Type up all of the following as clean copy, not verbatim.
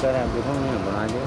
करे अब देखो मैं बना दे।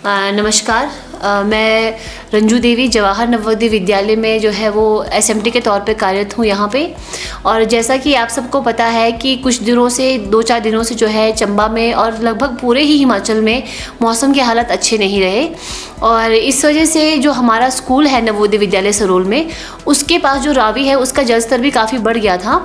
नमस्कार। मैं रंजू देवी जवाहर नवोदय विद्यालय में जो है वो एसएमटी के तौर पे कार्यरत हूँ यहाँ पे। और जैसा कि आप सबको पता है कि कुछ दिनों से 2-4 दिनों से जो है चंबा में और लगभग पूरे ही हिमाचल में मौसम के हालत अच्छे नहीं रहे। और इस वजह से जो हमारा स्कूल है नवोदय विद्यालय सरोल में, उसके पास जो रावी है उसका जल स्तर भी काफ़ी बढ़ गया था।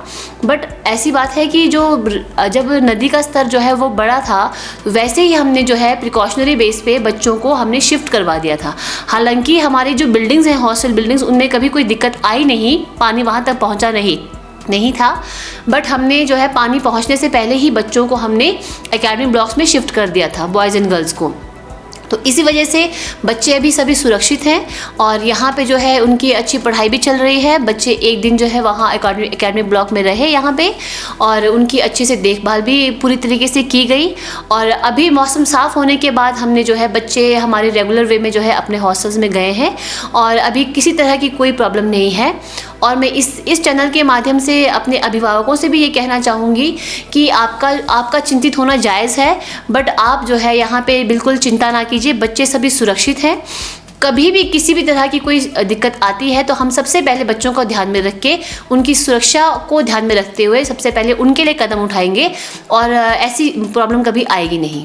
बट ऐसी बात है कि जब नदी का स्तर जो है वो बढ़ा था, वैसे ही हमने जो है प्रिकॉशनरी बेस पे बच्चों को हमने शिफ्ट करवा दिया था। हालांकि हमारी जो बिल्डिंग्स हैं, हॉस्टल बिल्डिंग्स, उनमें कभी कोई दिक्कत आई नहीं, पानी वहाँ तक पहुँचा नहीं था। बट हमने जो है पानी पहुँचने से पहले ही बच्चों को हमने एकेडमिक ब्लॉक्स में शिफ्ट कर दिया था, बॉयज़ एंड गर्ल्स को। तो इसी वजह से बच्चे अभी सभी सुरक्षित हैं और यहाँ पे जो है उनकी अच्छी पढ़ाई भी चल रही है। बच्चे एक दिन जो है वहाँ एकेडमिक ब्लॉक में रहे यहाँ पे, और उनकी अच्छे से देखभाल भी पूरी तरीके से की गई। और अभी मौसम साफ़ होने के बाद हमने जो है बच्चे हमारे रेगुलर वे में जो है अपने हॉस्टल्स में गए हैं और अभी किसी तरह की कोई प्रॉब्लम नहीं है। और मैं इस चैनल के माध्यम से अपने अभिभावकों से भी ये कहना चाहूँगी कि आपका चिंतित होना जायज़ है, बट आप जो है यहाँ पे बिल्कुल चिंता ना कीजिए। बच्चे सभी सुरक्षित हैं। कभी भी किसी भी तरह की कोई दिक्कत आती है तो हम सबसे पहले बच्चों को ध्यान में रख के, उनकी सुरक्षा को ध्यान में रखते हुए सबसे पहले उनके लिए कदम उठाएंगे और ऐसी प्रॉब्लम कभी आएगी नहीं।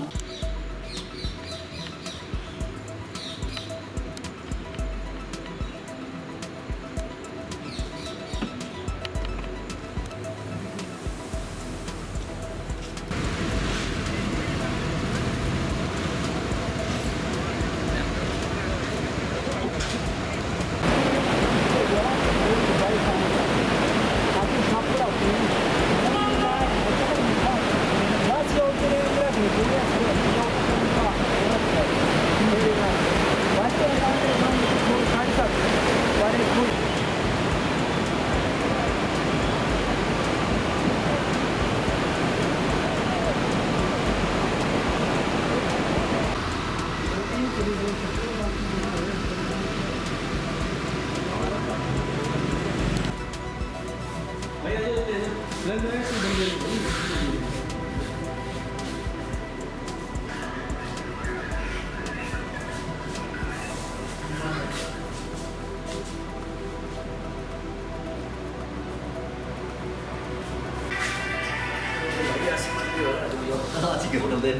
Así que por donde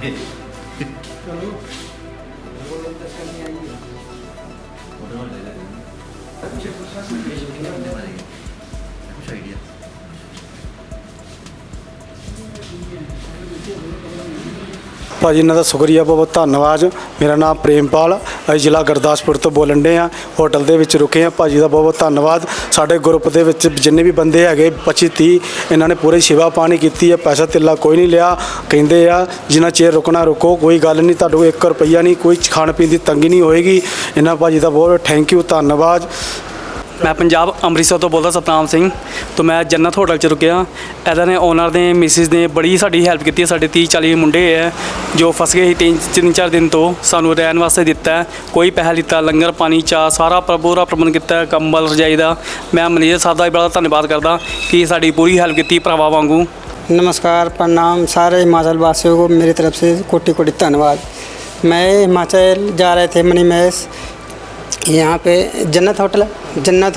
कुछ आइडिया। ਭਾਜੀ ਇਹਨਾਂ ਦਾ ਸ਼ੁਕਰੀਆ, ਬਹੁਤ ਧੰਨਵਾਦ। ਮੇਰਾ ਨਾਮ ਪ੍ਰੇਮਪਾਲ, ਅਸੀਂ ਜ਼ਿਲ੍ਹਾ ਗੁਰਦਾਸਪੁਰ ਤੋਂ ਬੋਲਣ ਡੇ ਹਾਂ। ਹੋਟਲ ਦੇ ਵਿੱਚ ਰੁਕੇ ਹਾਂ। ਭਾਜੀ ਦਾ ਬਹੁਤ ਧੰਨਵਾਦ। ਸਾਡੇ ਗਰੁੱਪ ਦੇ ਵਿੱਚ ਜਿੰਨੇ ਵੀ ਬੰਦੇ ਹੈਗੇ 25-30, ਇਹਨਾਂ ਨੇ ਪੂਰੀ ਸੇਵਾ ਪਾਣੀ ਕੀਤੀ ਹੈ। ਪੈਸਾ ਧੇਲਾ ਕੋਈ ਨਹੀਂ ਲਿਆ। ਕਹਿੰਦੇ ਆ ਜਿੰਨਾ ਚਿਰ ਰੁਕਣਾ ਰੁਕੋ, ਕੋਈ ਗੱਲ ਨਹੀਂ, ਤੁਹਾਨੂੰ 1 ਰੁਪਈਆ ਨਹੀਂ, ਕੋਈ ਖਾਣ ਪੀਣ ਦੀ ਤੰਗੀ ਨਹੀਂ ਹੋਏਗੀ। ਇਹਨਾਂ ਭਾਜੀ ਦਾ ਬਹੁਤ ਥੈਂਕ ਯੂ, ਧੰਨਵਾਦ। मैं पंजाब अमृतसर तो बोलता सतनाम सिंह। तो मैं जन्नत होटल च रुकिया। इहदा ने ओनर ने मिसिस ने बड़ी साडी हैल्प की। साढ़े 30-40 मुंडे है जो फस गए 3-4 दिन तो सानू रहन वास्ते दिता है। कोई पैसा लिता, लंगर पानी चाह सारा पूरा प्रबंध किया, कंबल रजाई का। मैं मैनेजर साहब का बड़ा धन्यवाद करदा कि साडी पूरी हैल्प की भरावां वांगू। नमस्कार, प्रणाम सारे हिमाचल वासियों को मेरी तरफ से कोटि कोटि धन्यवाद। मैं हिमाचल जा रहे थे मणिमहेश, यहाँ पे जन्नत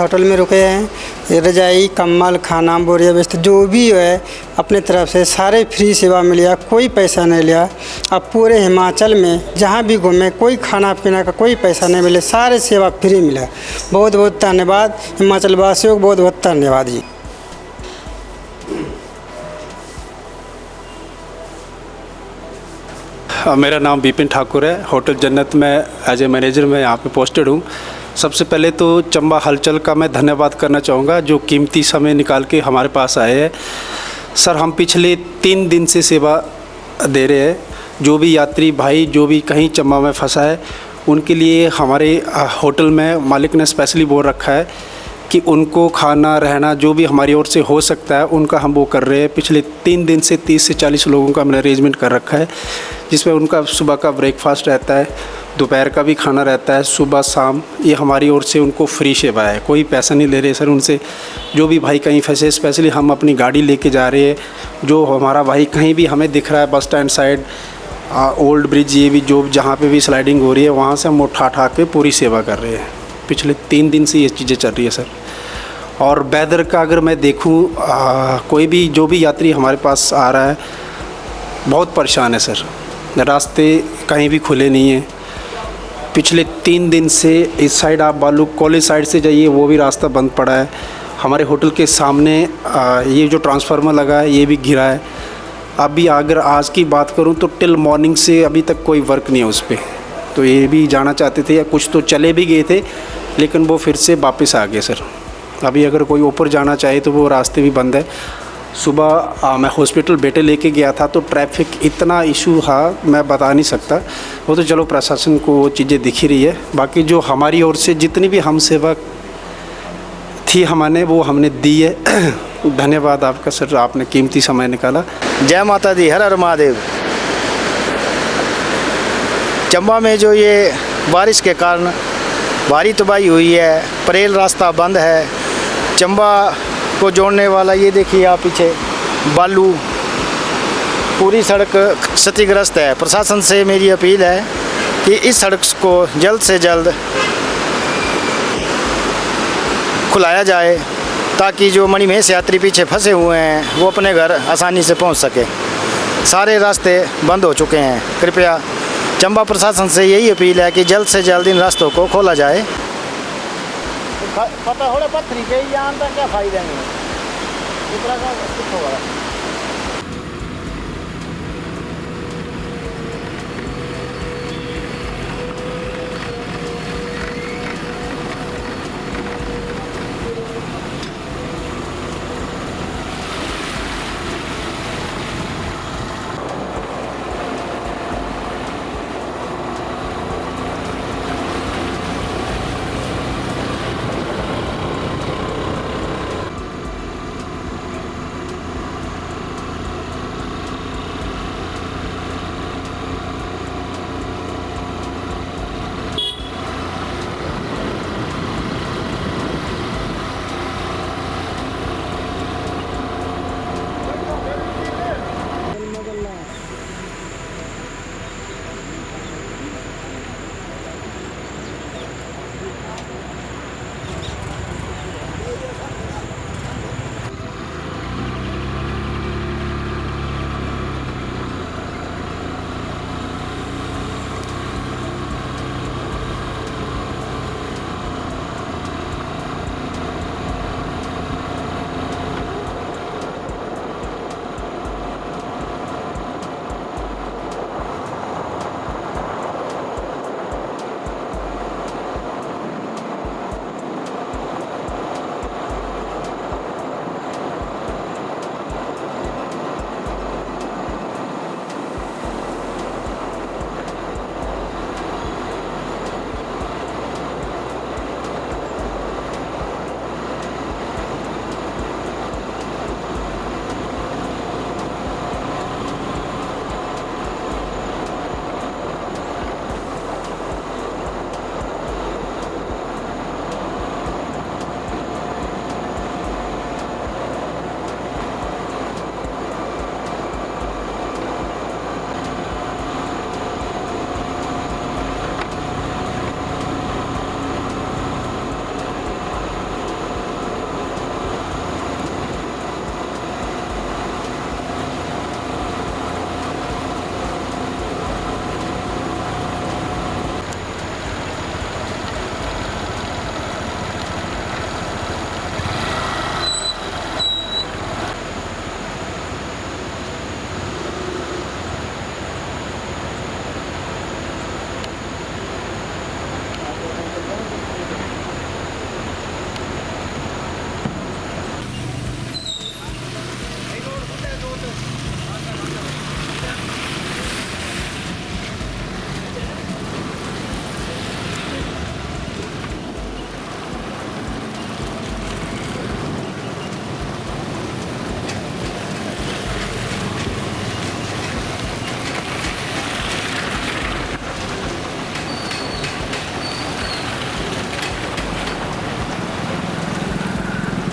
होटल में रुके हैं। रजाई, कम्बल, खाना, बोरिया, बिस्तर जो भी है अपने तरफ से सारे फ्री सेवा मिली है, कोई पैसा नहीं लिया। अब पूरे हिमाचल में जहाँ भी घूमे कोई खाना पीना का कोई पैसा नहीं मिले, सारे सेवा फ्री मिला। बहुत बहुत धन्यवाद हिमाचल वासियों को, बहुत बहुत धन्यवाद जी। मेरा नाम विपिन ठाकुर है। होटल जन्नत में एज ए मैनेजर मैं यहाँ पे पोस्टेड हूँ। सबसे पहले तो चंबा हलचल का मैं धन्यवाद करना चाहूँगा जो कीमती समय निकाल के हमारे पास आए हैं। सर, हम पिछले 3 दिन से सेवा दे रहे हैं। जो भी यात्री भाई जो भी कहीं चंबा में फंसा है, उनके लिए हमारे होटल में मालिक ने स्पेशली बोल रखा है कि उनको खाना रहना जो भी हमारी ओर से हो सकता है उनका हम वो कर रहे हैं। पिछले 3 दिन से 30 से 40 लोगों का हमने अरेंजमेंट कर रखा है, जिसमें उनका सुबह का ब्रेकफास्ट रहता है, दोपहर का भी खाना रहता है, सुबह शाम। ये हमारी ओर से उनको फ्री सेवा है, कोई पैसा नहीं ले रहे सर उनसे। जो भी भाई कहीं फंसे, स्पेशली हम अपनी गाड़ी लेके जा रहे हैं। जो हमारा भाई कहीं भी हमें दिख रहा है bus stand side old bridge, ये भी जो जहाँ पे भी स्लाइडिंग हो रही है वहाँ से हम उठा के पूरी सेवा कर रहे हैं। पिछले 3 दिन से ये चीज़ें चल रही है सर। और वेदर का अगर मैं देखूँ, कोई भी जो भी यात्री हमारे पास आ रहा है बहुत परेशान है सर। रास्ते कहीं भी खुले नहीं हैं। पिछले 3 दिन से इस साइड आप बालू कॉलेज साइड से जाइए, वो भी रास्ता बंद पड़ा है। हमारे होटल के सामने ये जो ट्रांसफार्मर लगा है ये भी गिरा है। अभी अगर आज की बात करूं तो टिल मॉर्निंग से अभी तक कोई वर्क नहीं है उस पर। तो ये भी जाना चाहते थे, या कुछ तो चले भी गए थे लेकिन वो फिर से वापस आ गए सर। अभी अगर कोई ऊपर जाना चाहे तो वो रास्ते भी बंद है। सुबह मैं हॉस्पिटल बेटे लेके गया था तो ट्रैफिक इतना इशू था मैं बता नहीं सकता। वो तो चलो प्रशासन को वो चीज़ें दिख ही रही है। बाकी जो हमारी ओर से जितनी भी हम सेवा थी हमने दी है। धन्यवाद आपका सर, आपने कीमती समय निकाला। जय माता दी, हर हर महादेव। चंबा में जो ये बारिश के कारण भारी तबाही हुई है, परेल रास्ता बंद है। चंबा को जोड़ने वाला ये देखिए आप पीछे बालू, पूरी सड़क क्षतिग्रस्त है। प्रशासन से मेरी अपील है कि इस सड़क को जल्द से जल्द खुलाया जाए ताकि जो मणिमहेश यात्री पीछे फंसे हुए हैं वो अपने घर आसानी से पहुंच सके। सारे रास्ते बंद हो चुके हैं। कृपया चंबा प्रशासन से यही अपील है कि जल्द से जल्द इन रास्तों को खोला जाए। पता हो पत्थरी के क्या फायदा नहीं होगा।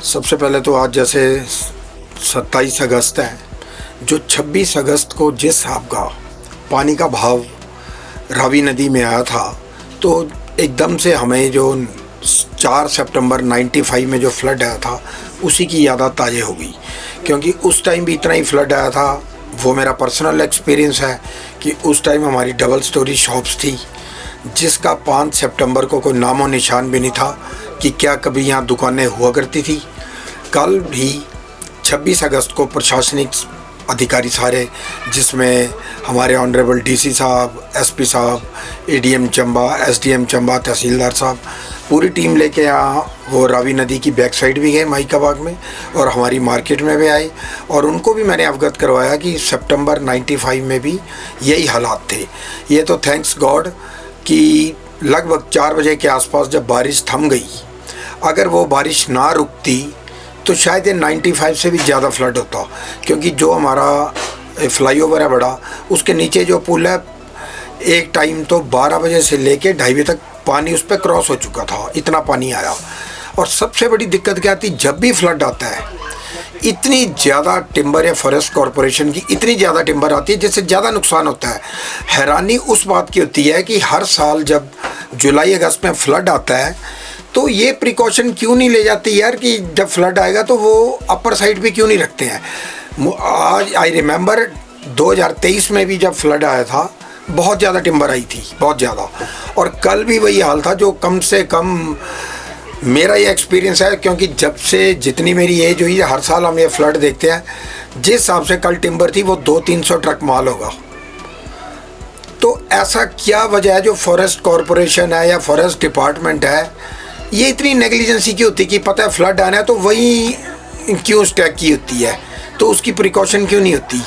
सबसे पहले तो आज जैसे 27 अगस्त है, जो 26 अगस्त को जिस आपका पानी का भाव रावी नदी में आया था तो एकदम से हमें जो 4 सितंबर 95 में जो फ्लड आया था उसी की याद ताज़ा हो गई, क्योंकि उस टाइम भी इतना ही फ्लड आया था। वो मेरा पर्सनल एक्सपीरियंस है कि उस टाइम हमारी डबल स्टोरी शॉप्स थी जिसका 5 सितंबर को कोई नामो निशान भी नहीं था कि क्या कभी यहाँ दुकानें हुआ करती थी। कल भी 26 अगस्त को प्रशासनिक अधिकारी सारे, जिसमें हमारे ऑनरेबल डीसी साहब, एसपी साहब, एडीएम चंबा, एसडीएम चंबा, तहसीलदार साहब, पूरी टीम लेके यहाँ वो रावी नदी की बैक साइड भी गए माइका बाग में और हमारी मार्केट में भी आए और उनको भी मैंने अवगत करवाया कि सितंबर 95 में भी यही हालात थे। ये तो थैंक्स गॉड कि लगभग 4 बजे के आसपास जब बारिश थम गई, अगर वो बारिश ना रुकती तो शायद ये 95 से भी ज़्यादा फ्लड होता, क्योंकि जो हमारा फ्लाईओवर है बड़ा, उसके नीचे जो पुल है, एक टाइम तो 12 बजे से लेके 2:30 बजे तक पानी उस पर क्रॉस हो चुका था, इतना पानी आया। और सबसे बड़ी दिक्कत क्या आती, जब भी फ्लड आता है इतनी ज़्यादा टिम्बर या फॉरेस्ट कॉरपोरेशन की इतनी ज़्यादा टिम्बर आती है जिससे ज़्यादा नुकसान होता है। हैरानी उस बात की होती है कि हर साल जब जुलाई अगस्त में फ्लड आता है तो ये प्रिकॉशन क्यों नहीं ले जाती यार कि जब फ्लड आएगा तो वो अपर साइड पे क्यों नहीं रखते हैं। आज आई रिमेंबर 2023 में भी जब फ्लड आया था बहुत ज़्यादा टिम्बर आई थी, बहुत ज़्यादा, और कल भी वही हाल था। जो कम से कम मेरा ये एक्सपीरियंस है, क्योंकि जब से जितनी मेरी एज हुई है हर साल हम ये फ्लड देखते हैं, जिस हिसाब से कल टिम्बर थी वो 200-300 ट्रक माल होगा। तो ऐसा क्या वजह है जो फॉरेस्ट कॉरपोरेशन है या फॉरेस्ट डिपार्टमेंट है, ये इतनी नेग्लिजेंसी की होती है कि पता है फ्लड आना है तो वही क्यों स्टैक की होती है, तो उसकी प्रिकॉशन क्यों नहीं होती।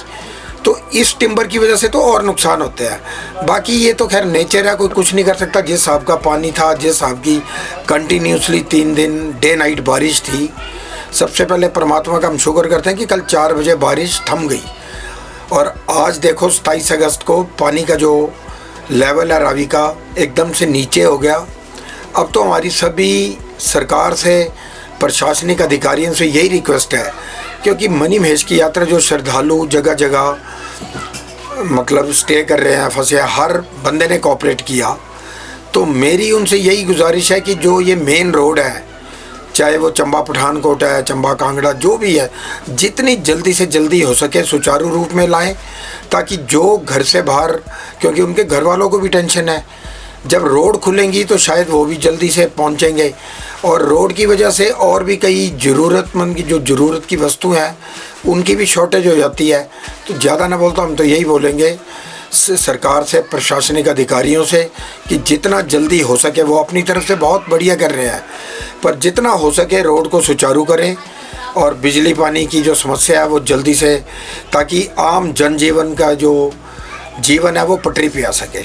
तो इस टिम्बर की वजह से तो और नुकसान होते हैं। बाकी ये तो खैर नेचर है, कोई कुछ नहीं कर सकता। जिस हिसाब का पानी था, जिस हिसाब की कंटिन्यूसली 3 दिन डे नाइट बारिश थी, सबसे पहले परमात्मा का हम शुक्र करते हैं कि कल 4 बजे बारिश थम गई। और आज देखो 27 अगस्त को पानी का जो लेवल है रावी का एकदम से नीचे हो गया। अब तो हमारी सभी सरकार से, प्रशासनिक अधिकारियों से यही रिक्वेस्ट है, क्योंकि मनी महेश की यात्रा जो श्रद्धालु जगह जगह मतलब स्टे कर रहे हैं, फंसे हैं, हर बंदे ने कोऑपरेट किया। तो मेरी उनसे यही गुजारिश है कि जो ये मेन रोड है, चाहे वो चंबा पठानकोट है, चंबा कांगड़ा, जो भी है, जितनी जल्दी से जल्दी हो सके सुचारू रूप में लाएं, ताकि जो घर से बाहर, क्योंकि उनके घर वालों को भी टेंशन है, जब रोड खुलेंगी तो शायद वो भी जल्दी से पहुंचेंगे। और रोड की वजह से और भी कई ज़रूरतमंद की जो ज़रूरत की वस्तु हैं उनकी भी शॉर्टेज हो जाती है। तो ज़्यादा ना बोलता, हम तो यही बोलेंगे सरकार से, प्रशासनिक अधिकारियों से, कि जितना जल्दी हो सके, वो अपनी तरफ से बहुत बढ़िया कर रहे हैं, पर जितना हो सके रोड को सुचारू करें और बिजली पानी की जो समस्या है वो जल्दी से, ताकि आम जनजीवन का जो जीवन है वो पटरी पे आ सके।